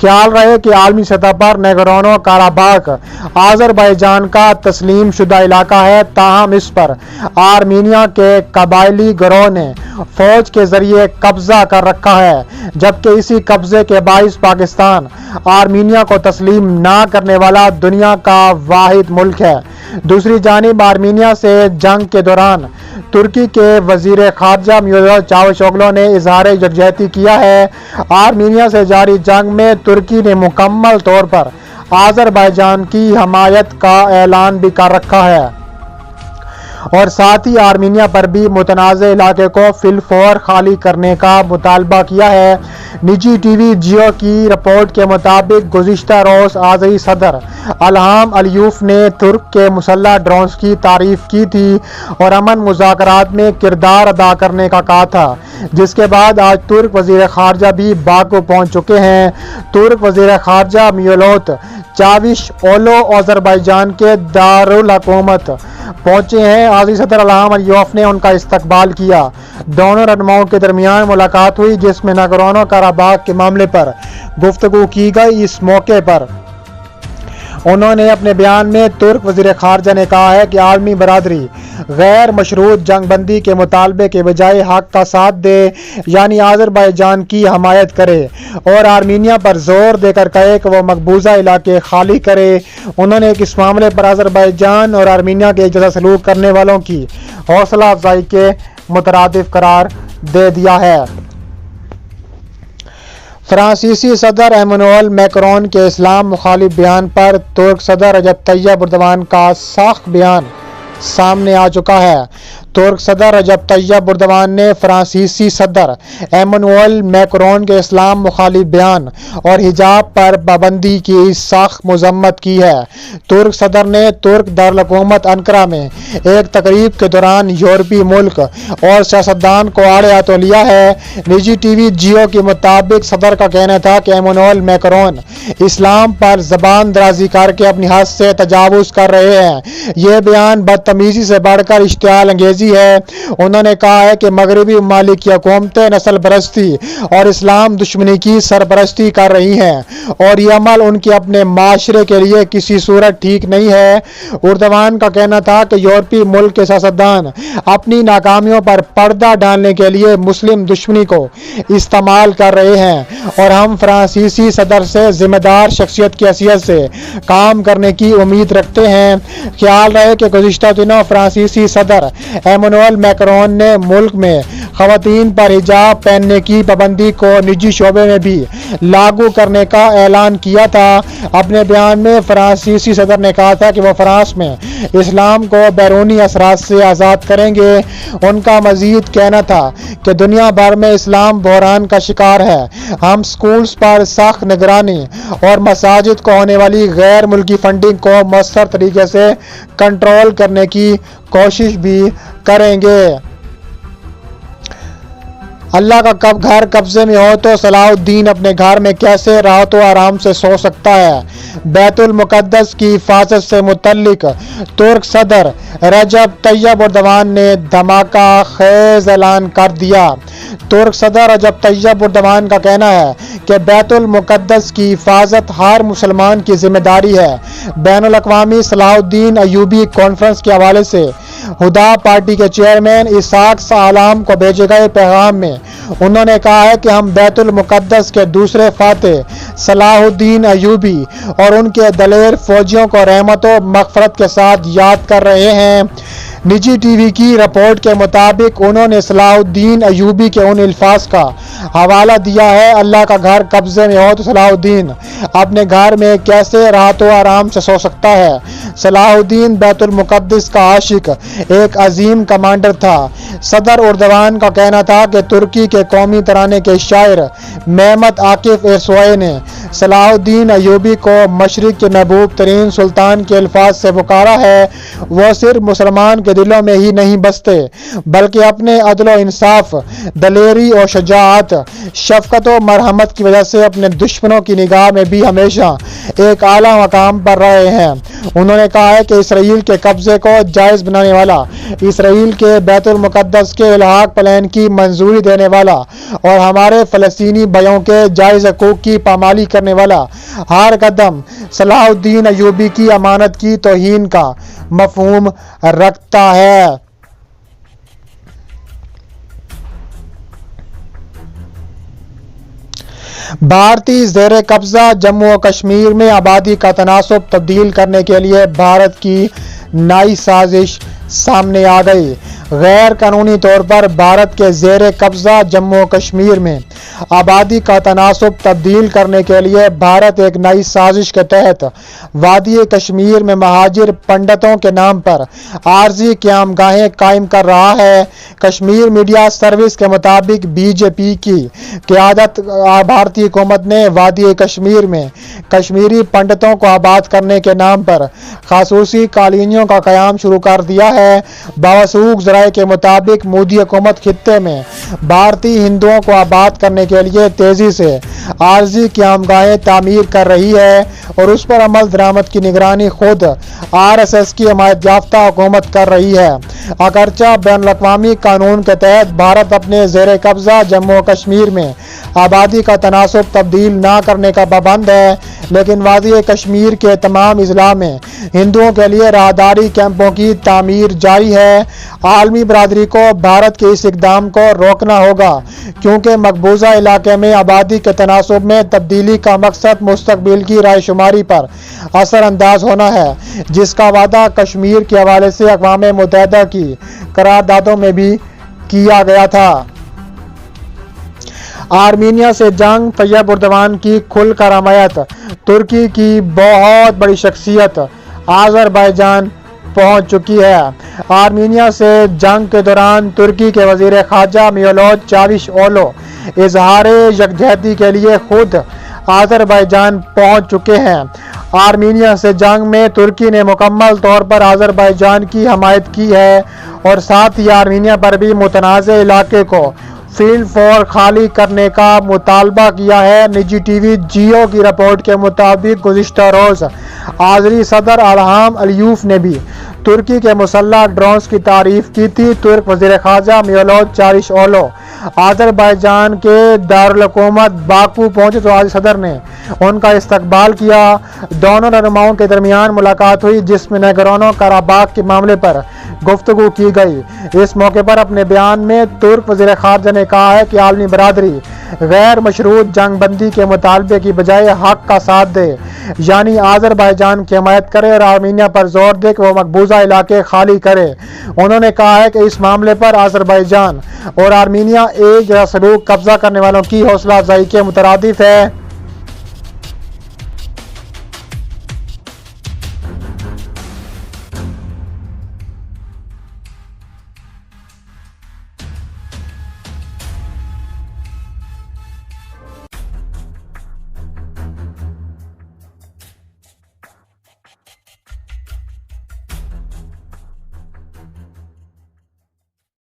خیال رہے کہ عالمی سطح پر نیگورنو کاراباخ آذربائیجان کا تسلیم شدہ علاقہ ہے، تاہم اس پر آرمینیا کے قبائلی گروہ نے فوج کے ذریعے قبضہ کر رکھا ہے، جبکہ اسی قبضے کے باعث پاکستان آرمینیا کو تسلیم نہ کرنے والا دنیا کا واحد ملک ہے۔ دوسری جانب آرمینیا سے جنگ کے دوران ترکی کے وزیر خارجہ میولوت چاوشوغلو نے اظہار یکجہتی کیا ہے۔ آرمینیا سے جاری جنگ میں ترکی نے مکمل طور پر آذربائیجان کی حمایت کا اعلان بھی کر رکھا ہے اور ساتھ ہی آرمینیا پر بھی متنازع علاقے کو فی الفور خالی کرنے کا مطالبہ کیا ہے۔ نجی ٹی وی جیو کی رپورٹ کے مطابق گزشتہ روز آذری صدر الہام علیوف نے ترک کے مسلح ڈرونز کی تعریف کی تھی اور امن مذاکرات میں کردار ادا کرنے کا کہا تھا، جس کے بعد آج ترک وزیر خارجہ بھی باکو پہنچ چکے ہیں۔ ترک وزیر خارجہ میولوت چاوش اولو آذربائیجان کے دارالحکومت پہنچے ہیں۔ آذری صدر الہام علیوف نے ان کا استقبال کیا۔ دونوں رہنماؤں کے درمیان ملاقات ہوئی، جس میں ناگورنو کاراباخ کے معاملے پر گفتگو کی گئی۔ اس موقع پر انہوں نے اپنے بیان میں ترک وزیر خارجہ نے کہا ہے کہ عالمی برادری غیر مشروط جنگ بندی کے مطالبے کے بجائے حق کا ساتھ دے، یعنی آذربائیجان کی حمایت کرے اور آرمینیا پر زور دے کر کہے کہ وہ مقبوضہ علاقے خالی کرے۔ انہوں نے اس معاملے پر آذربائیجان اور آرمینیا کے ایک جیسا سلوک کرنے والوں کی حوصلہ افزائی کے مترادف قرار دے دیا ہے۔ فرانسیسی صدر ایمانوئل میکرون کے اسلام مخالف بیان پر ترک صدر رجب طیب اردوان کا سخت بیان سامنے آ چکا ہے۔ ترک صدر رجب طیب اردوان نے فرانسیسی صدر ایمانوئل میکرون کے اسلام مخالف بیان اور حجاب پر پابندی کی سخت مذمت کی ہے۔ ترک صدر نے ترک دارالحکومت انقرہ میں ایک تقریب کے دوران یورپی ملک اور سیاستدان کو آڑے ہاتھوں لیا ہے۔ نجی ٹی وی جیو کے مطابق صدر کا کہنا تھا کہ ایمانوئل میکرون اسلام پر زبان درازی کر کے اپنی حد سے تجاوز کر رہے ہیں۔ یہ بیان بدتمیزی سے بڑھ کر اشتعال انگیزی ہے۔ انہوں نے کہا ہے کہ مغربی ممالک کی حکومتیں نسل پرستی اور اسلام دشمنی کی سرپرستی کر رہی ہیں اور یہ عمل ان کے اپنے معاشرے کے لیے کسی صورت ٹھیک نہیں ہے۔ اردوان کا کہنا تھا کہ یورپی ملک کے سیاستدان اپنی ناکامیوں پر پردہ ڈالنے کے لیے مسلم دشمنی کو استعمال کر رہے ہیں اور ہم فرانسیسی صدر سے ذمہ دار شخصیت کی حیثیت سے کام کرنے کی امید رکھتے ہیں۔ خیال رہے کہ گزشتہ دنوں فرانسیسی صدر ایمانوئل میکرون نے ملک میں خواتین پر حجاب پہننے کی پابندی کو نجی شعبے میں بھی لاگو کرنے کا اعلان کیا تھا۔ اپنے بیان میں فرانسیسی صدر نے کہا تھا کہ وہ فرانس میں اسلام کو بیرونی اثرات سے آزاد کریں گے۔ ان کا مزید کہنا تھا کہ دنیا بھر میں اسلام بحران کا شکار ہے۔ ہم سکولز پر سخت نگرانی اور مساجد کو ہونے والی غیر ملکی فنڈنگ کو مؤثر طریقے سے کنٹرول کرنے کی کوشش بھی کریں گے۔ اللہ کا کب گھر قبضے میں ہو تو صلاح الدین اپنے گھر میں کیسے راحت و آرام سے سو سکتا ہے؟ بیت المقدس کی حفاظت سے متعلق ترک صدر رجب طیب اردوان نے دھماکہ خیز اعلان کر دیا۔ ترک صدر رجب طیب اردوان کا کہنا ہے کہ بیت المقدس کی حفاظت ہر مسلمان کی ذمہ داری ہے۔ بین الاقوامی صلاح الدین ایوبی کانفرنس کے حوالے سے ہدا پارٹی کے چیئرمین اسحاق سالام کو بھیجے گئے پیغام میں انہوں نے کہا ہے کہ ہم بیت المقدس کے دوسرے فاتح صلاح الدین ایوبی اور ان کے دلیر فوجیوں کو رحمت و مغفرت کے ساتھ یاد کر رہے ہیں۔ نجی ٹی وی کی رپورٹ کے مطابق انہوں نے صلاح الدین ایوبی کے ان الفاظ کا حوالہ دیا ہے، اللہ کا گھر قبضے میں ہو تو صلاح الدین اپنے گھر میں کیسے راحت و آرام سے سو سکتا ہے؟ صلاح الدین بیت المقدس کا عاشق ایک عظیم کمانڈر تھا۔ صدر اردوان کا کہنا تھا کہ ترکی کے قومی ترانے کے شاعر مہمت عاکف ایرسوائے نے صلاح الدین ایوبی کو مشرق کے محبوب ترین سلطان کے الفاظ سے پکارا ہے۔ وہ صرف مسلمان کے دلوں میں ہی نہیں بستے بلکہ اپنے عدل و انصاف، دلیری اور شجاعت، شفقت و مرحمت کی وجہ سے اپنے دشمنوں کی نگاہ میں بھی ہمیشہ ایک اعلیٰ مقام پر رہے ہیں۔ انہوں نے کہا ہے کہ اسرائیل کے قبضے کو جائز بنانے والا، اسرائیل کے بیت المقدس کے الحاق پلان کی منظوری دینے والا اور ہمارے فلسطینی بھائیوں کے جائز حقوق کی پامالی خالی کرنے والا ہر قدم صلاح الدین ایوبی کی امانت کی توہین کا مفہوم رکھتا ہے۔ بھارتی زیر قبضہ جموں و کشمیر میں آبادی کا تناسب تبدیل کرنے کے لیے بھارت کی نئی سازش سامنے آ گئی۔ غیر قانونی طور پر بھارت کے زیر قبضہ جموں و کشمیر میں آبادی کا تناسب تبدیل کرنے کے لیے بھارت ایک نئی سازش کے تحت وادی کشمیر میں مہاجر پنڈتوں کے نام پر عارضی قیام گاہیں قائم کر رہا ہے۔ کشمیر میڈیا سروس کے مطابق بی جے پی کی قیادت بھارتی حکومت نے وادی کشمیر میں کشمیری پنڈتوں کو آباد کرنے کے نام پر خصوصی کالونیوں کا قیام شروع کر دیا ہے۔ باوثوق ذرائع کے مطابق مودی حکومت خطے میں بھارتی ہندوؤں کو آباد کرنے کے لیے تیزی سے عارضی قیام گاہیں تعمیر کر رہی ہے اور اس پر عمل درآمد کی نگرانی خود RSS کی حمایت یافتہ حکومت کر رہی ہے۔ اگرچہ بین الاقوامی قانون کے تحت بھارت اپنے زیر قبضہ جموں و کشمیر میں آبادی کا تناسب تبدیل نہ کرنے کا پابند ہے، لیکن وادی کشمیر کے تمام اضلاع میں ہندوؤں کے لیے راہداری کیمپوں کی تعمیر جاری ہے۔ عالمی برادری کو بھارت کے اس اقدام کو روکنا ہوگا کیونکہ مقبوضہ علاقے میں آبادی کے تناسب میں تبدیلی کا مقصد مستقبل کی رائے شماری پر اثر انداز ہونا ہے، جس کا وعدہ کشمیر کے حوالے سے اقوام متحدہ کی قراردادوں میں بھی کیا گیا تھا۔ آرمینیا سے جنگ، طیب اردوان کی کھل کر حمایت، ترکی کی بہت بڑی شخصیت آذربائیجان پہنچ چکی ہے۔ آرمینیا سے جنگ کے دوران ترکی کے وزیر خارجہ میولوت چاوش اولو اظہار یکجہتی کے لیے خود آذربائیجان پہنچ چکے ہیں۔ آرمینیا سے جنگ میں ترکی نے مکمل طور پر آذربائیجان کی حمایت کی ہے اور ساتھ ہی آرمینیا پر بھی متنازع علاقے کو فیلڈ فور خالی کرنے کا مطالبہ کیا ہے۔ نجی ٹی وی جیو کی رپورٹ کے مطابق گزشتہ روز آذری صدر الہام علیوف نے بھی ترکی کے مسلح ڈرونز کی تعریف کی تھی۔ ترک وزیر خارجہ میولوت چاوش اولو آذربائیجان کے دارالحکومت باکو پہنچے تو آذری صدر نے ان کا استقبال کیا۔ دونوں رہنماؤں کے درمیان ملاقات ہوئی جس میں نگورنو قراباخ کے معاملے پر گفتگو کی گئی۔ اس موقع پر اپنے بیان میں ترک وزیر خارجہ نے کہا ہے کہ عالمی برادری غیر مشروط جنگ بندی کے مطالبے کی بجائے حق کا ساتھ دے، یعنی آذربائیجان کی حمایت کرے اور آرمینیا پر زور دے کہ وہ مقبوضہ علاقے خالی کرے۔ انہوں نے کہا ہے کہ اس معاملے پر آذربائیجان اور آرمینیا ایک جیسا سلوک قبضہ کرنے والوں کی حوصلہ افزائی کے مترادف ہے۔